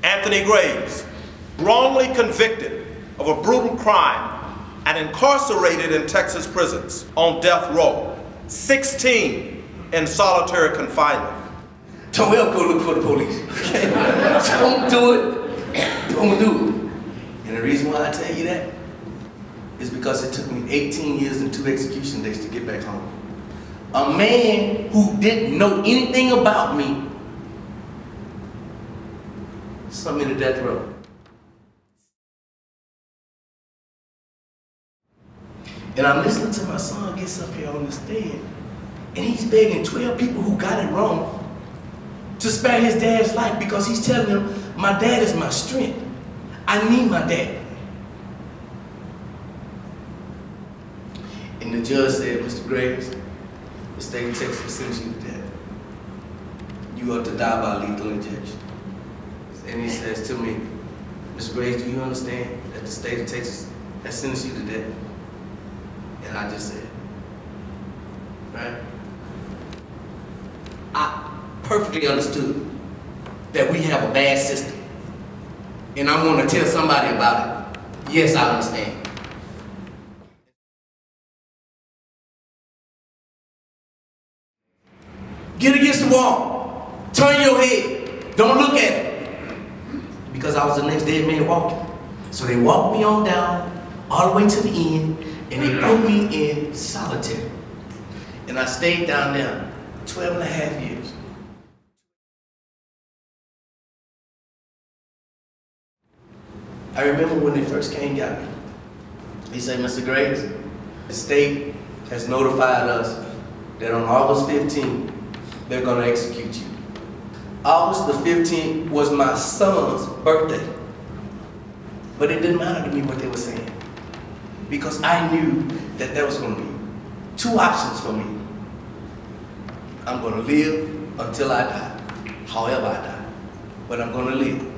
Anthony Graves, wrongly convicted of a brutal crime and incarcerated in Texas prisons on death row, 16 in solitary confinement. Don't ever go look for the police. Okay? Don't do it. Don't do it. And the reason why I tell you that is because it took me 18 years and 2 execution days to get back home. A man who didn't know anything about me sent me to death row. And I'm listening to my son gets up here on the stand, and he's begging 12 people who got it wrong to spare his dad's life because he's telling them, my dad is my strength. I need my dad. And the judge said, Mr. Graves, the state of Texas sends you to death. You are to die by lethal injection. And he says to me, Mr. Graves, do you understand that the state of Texas has sentenced you to death? And I just said, right? I perfectly understood that we have a bad system. And I'm going to tell somebody about it. Yes, I understand. Get against the wall. Turn your head. Don't look at it. Because I was the next dead man walking. So they walked me on down all the way to the end, and they put me in solitary. And I stayed down there 12 and a half years. I remember when they first came and got me. He said, Mr. Graves, the state has notified us that on August 15th, they're going to execute you. August the 15th was my son's birthday. But it didn't matter to me what they were saying, because I knew that there was going to be 2 options for me. I'm going to live until I die, however I die, but I'm going to live.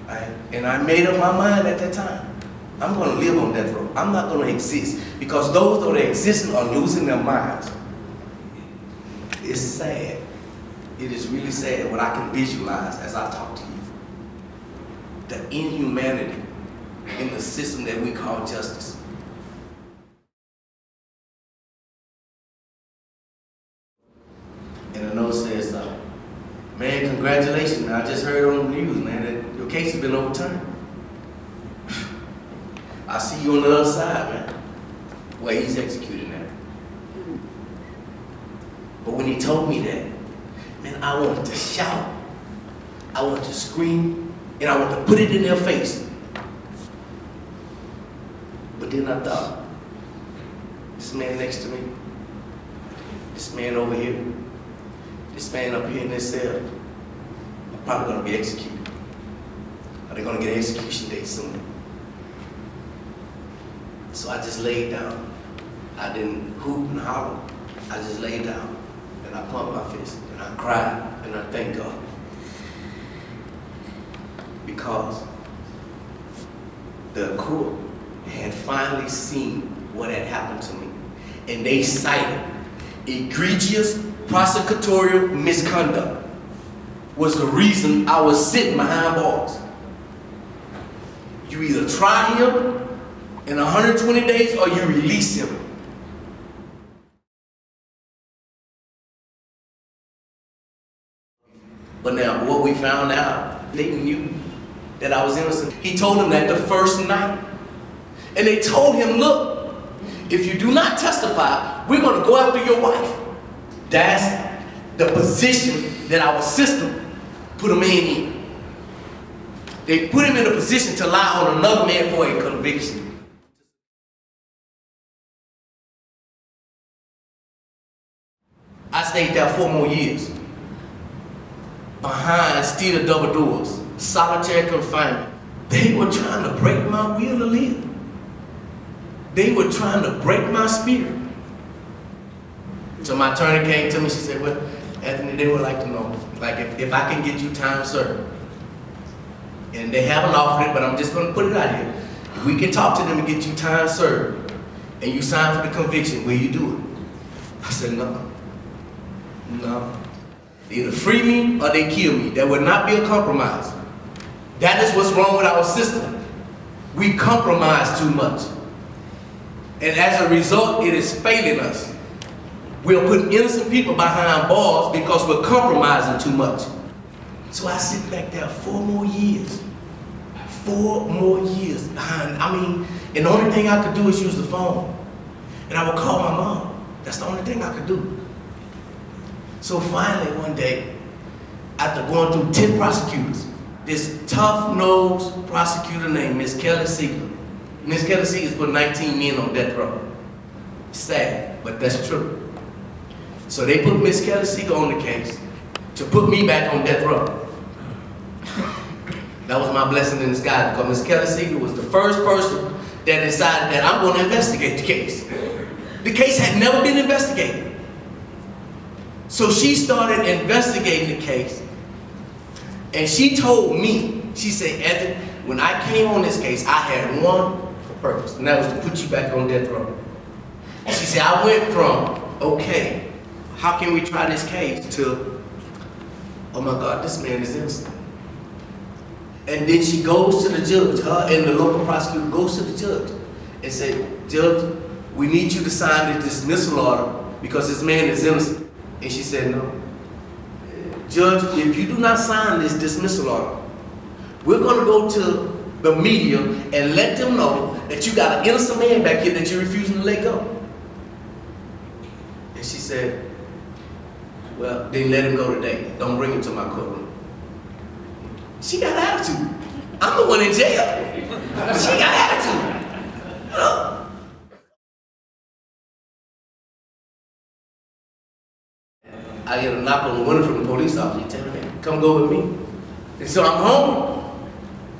Right? And I made up my mind at that time. I'm going to live on death row. I'm not going to exist, because those that are existing are losing their minds. It's sad. It is really sad what I can visualize as I talk to you. The inhumanity in the system that we call justice. And the note says, man, congratulations, man. I just heard on the news, man, that your case has been overturned. I see you on the other side, man, where he's executed now. But when he told me that, man, I wanted to shout, I wanted to scream, and I wanted to put it in their face. But then I thought, this man next to me, this man over here, this man up here in this cell, are probably going to be executed. Are they going to get an execution date soon? So I just laid down. I didn't hoop and holler. I just laid down, and I pumped my fist, and I cried, and I thanked God. Because the court had finally seen what had happened to me, and they cited egregious prosecutorial misconduct was the reason I was sitting behind bars. You either try him in 120 days or you release him. But now what we found out, they knew that I was innocent. He told them that the first night. And they told him, look, if you do not testify, we're going to go after your wife. That's the position that our system put a man in. They put him in a position to lie on another man for a conviction. I stayed there 4 more years. Behind steel double doors, solitary confinement. They were trying to break my will to live. They were trying to break my spirit. So my attorney came to me, she said, well, Anthony, they would like to know, like if I can get you time served. And they haven't offered it, but I'm just going to put it out here. If we can talk to them and get you time served, and you sign for the conviction, will you do it? I said, no. No. They either free me or they kill me. There would not be a compromise. That is what's wrong with our system. We compromise too much. And as a result, it is failing us. We'll put innocent people behind bars because we're compromising too much. So I sit back there 4 more years. 4 more years behind. I mean, and the only thing I could do is use the phone. And I would call my mom. That's the only thing I could do. So finally one day, after going through 10 prosecutors, this tough-nosed prosecutor named Miss Kelly Seeger. Miss Kelly Seeger's put 19 men on death row. Sad, but that's true. So they put Miss Kelly Seeger on the case to put me back on death row. That was my blessing in disguise, because Miss Kelly Seeger was the first person that decided that I'm going to investigate the case. The case had never been investigated. So she started investigating the case, and she told me, she said, Anthony, when I came on this case, I had one purpose, and that was to put you back on death row. She said, I went from, okay, how can we try this case, to, oh my God, this man is innocent. And then she goes to the judge, her and the local prosecutor goes to the judge and say, Judge, we need you to sign the dismissal order because this man is innocent. And she said, no. Judge, if you do not sign this dismissal order, we're going to go to the media and let them know that you got an innocent man back here that you're refusing to let go. And she said, well, then let him go today. Don't bring him to my courtroom. She got attitude. I'm the one in jail. She got attitude. I get a knock on the window from the police officer. He tell me, come go with me. And so I'm home,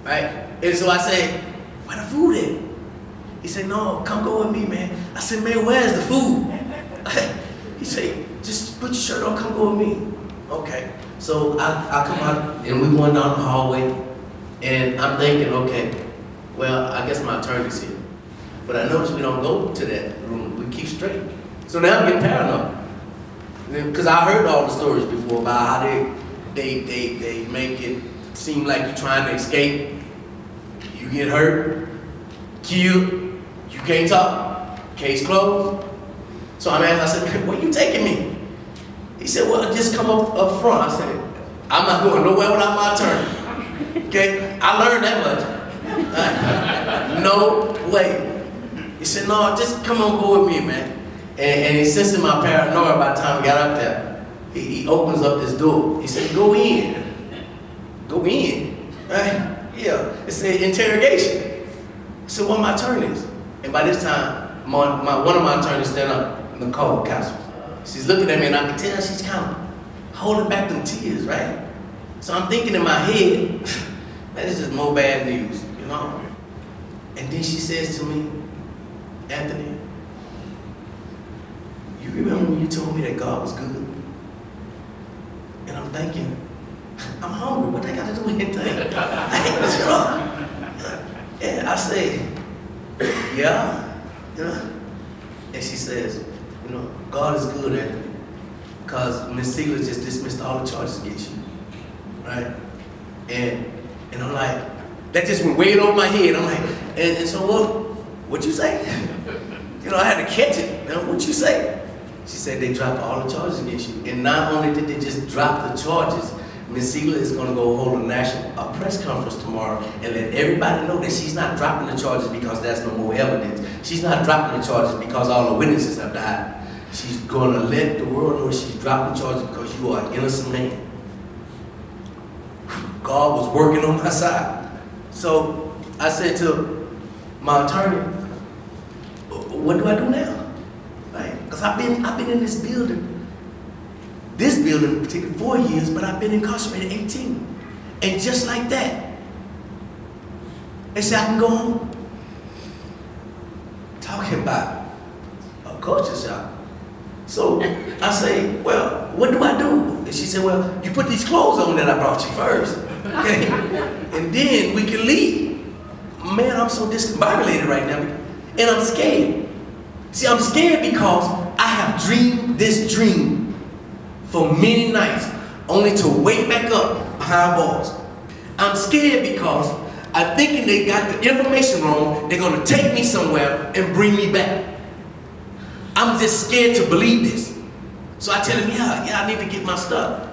right? And so I say, where the food at? He said, no, come go with me, man. I said, man, where's the food? He said, just put your shirt on, come go with me. Okay. So I come out and we going down the hallway, and I'm thinking, okay, well, I guess my attorney's here. But I notice we don't go to that room. We keep straight. So now I'm getting paranoid. Because I heard all the stories before about how they make it seem like you're trying to escape. You get hurt, killed, you can't talk, case closed. So I said, where you taking me? He said, well, just come up front. I said, I'm not going nowhere without my attorney. Okay? I learned that much. No way. He said, no, just come on, go with me, man. And he sensing my paranoia by the time we got up there. He opens up this door. He said, go in. Go in. Right? Yeah. It's an interrogation. I said, what my attorney is? And by this time, one of my attorneys stand up, Nicole Castle. She's looking at me and I can tell she's kind of holding back them tears, right? So I'm thinking in my head, that is just more bad news, you know? And then she says to me, Anthony, you remember when you told me that God was good? And I'm thinking, I'm hungry, what they got to do with anything? You know? And I say, yeah, you know? And she says, you know, God is good, Anthony, because Ms. Seeger just dismissed all the charges against you, right? And I'm like, that just went way over my head. I'm like, and so what'd you say? You know, I had to catch it. Now, what'd you say? She said they dropped all the charges against you. And not only did they just drop the charges, Ms. Seeger is going to go hold a press conference tomorrow and let everybody know that she's not dropping the charges because there's no more evidence. She's not dropping the charges because all the witnesses have died. She's going to let the world know she's dropping charges because you are an innocent man. God was working on my side. So I said to my attorney, what do I do now? Right? Because I've been in this building in particular 4 years, but I've been incarcerated 18. And just like that, they said I can go home. Talking about a culture shock. So I say, well, what do I do? And she said, well, you put these clothes on that I brought you first. Okay? And then we can leave. Man, I'm so discombobulated right now. And I'm scared. See, I'm scared because I have dreamed this dream for many nights, only to wake back up behind bars. I'm scared because I'm thinking they got the information wrong. They're gonna take me somewhere and bring me back. I'm just scared to believe this. So I tell him, yeah, I need to get my stuff.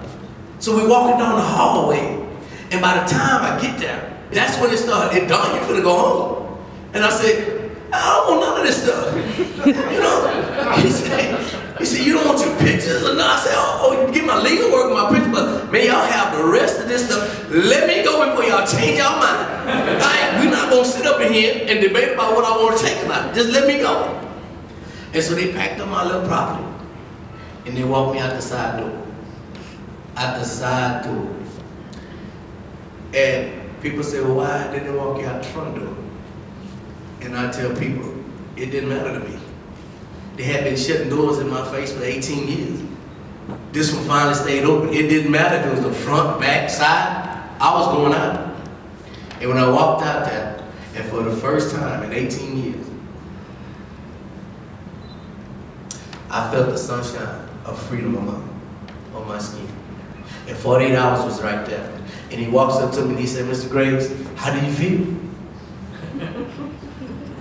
So we're walking down the hallway, and by the time I get there, that's when it started. Hey, Don, you finna go home. And I said, I don't want none of this stuff. You know? He said, you don't want your pictures or not? I said, oh, you get my legal work and my pictures, but may y'all have the rest of this stuff. Let me go before y'all change y'all mind. We're not gonna sit up in here and debate about what I want to take or not. Just let me go. And so they packed up my little property and they walked me out the side door. Out the side door. And people say, well, why didn't they walk you out the front door? And I tell people, it didn't matter to me. They had been shutting doors in my face for 18 years. This one finally stayed open. It didn't matter if it was the front, back, side. I was going out. And when I walked out there, and for the first time in 18 years, I felt the sunshine of freedom on my skin. And 48 hours was right there. And he walks up to me and he said, Mr. Graves, how do you feel?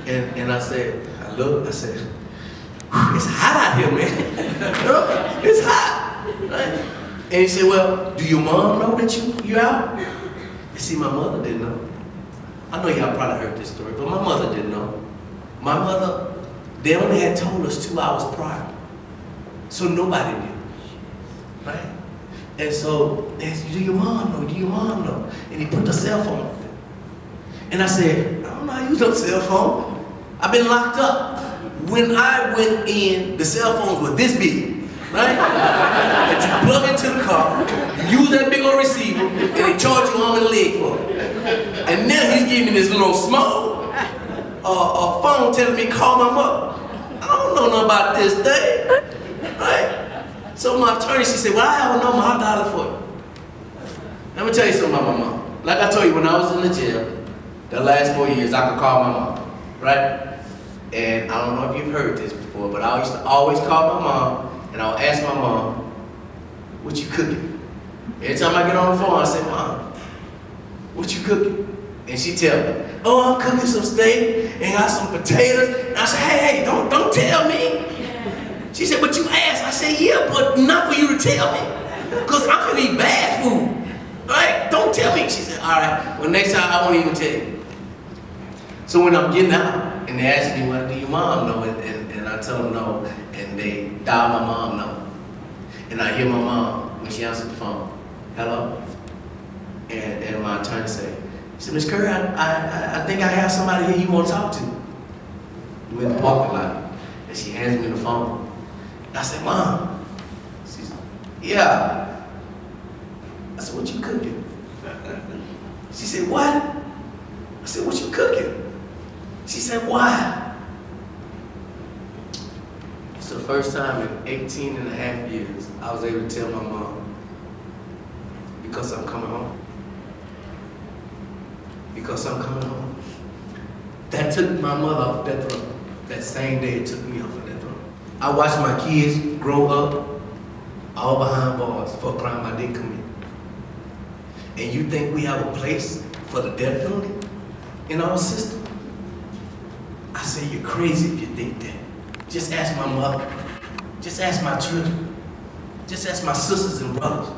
And I said, I looked, I said, it's hot out here, man. It's hot. Right? And he said, well, do your mom know that you're out? And see, my mother didn't know. I know y'all probably heard this story, but my mother didn't know. My mother, they only had told us 2 hours prior. So nobody knew. Right? And so they said, do your mom know? Do your mom know? And he put the cell phone up there. And I said, I don't know how to use no cell phone. I've been locked up. When I went in, the cell phones were this big, right? That you plug into the car, you use that big old receiver, and they charge you arm and leg for it. And now he's giving me this little small phone telling me call my mother. I don't know nothing about this thing, right? So my attorney, she said, well, I have a number, I'll dial it for you. Let me tell you something about my mom. Like I told you, when I was in the jail, the last 4 years, I could call my mom, right? And I don't know if you've heard this before, but I used to always call my mom, and I would ask my mom, what you cooking? Every time I get on the phone, I say, Mom, what you cooking? And she tell me, oh, I'm cooking some steak, and got some potatoes. And I say, hey, don't tell me. She said, but you asked. I said, yeah, but not for you to tell me, because I'm gonna eat bad food, right? Don't tell me. She said, all right, well, next time I won't even tell you. So when I'm getting out, and they ask me, well, do your mom know? And I tell them no, and they dial my mom no. And I hear my mom when she answers the phone, hello? And my attorney say, Ms. Curry, I think I have somebody here you want to talk to. We're in the parking lot, and she hands me the phone. And I said, Mom. She said, yeah. I said, what you cooking? She said, what? I said, what you cooking? She said, why? It's the first time in 18 and a half years I was able to tell my mom, because I'm coming home. Because I'm coming home. That took my mother off death row. That same day it took me off of death row. I watched my kids grow up all behind bars for a crime I didn't commit. And you think we have a place for the death penalty in our system? I say, you're crazy if you think that. Just ask my mother. Just ask my children. Just ask my sisters and brothers.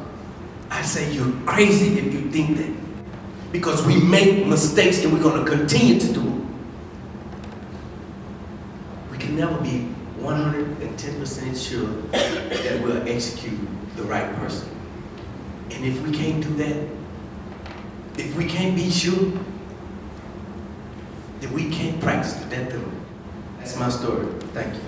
I say, you're crazy if you think that. Because we make mistakes and we're going to continue to do it. We can never be 110% sure that we'll execute the right person. And if we can't do that, if we can't be sure, then we can't practice the death penalty. That's my story. Thank you.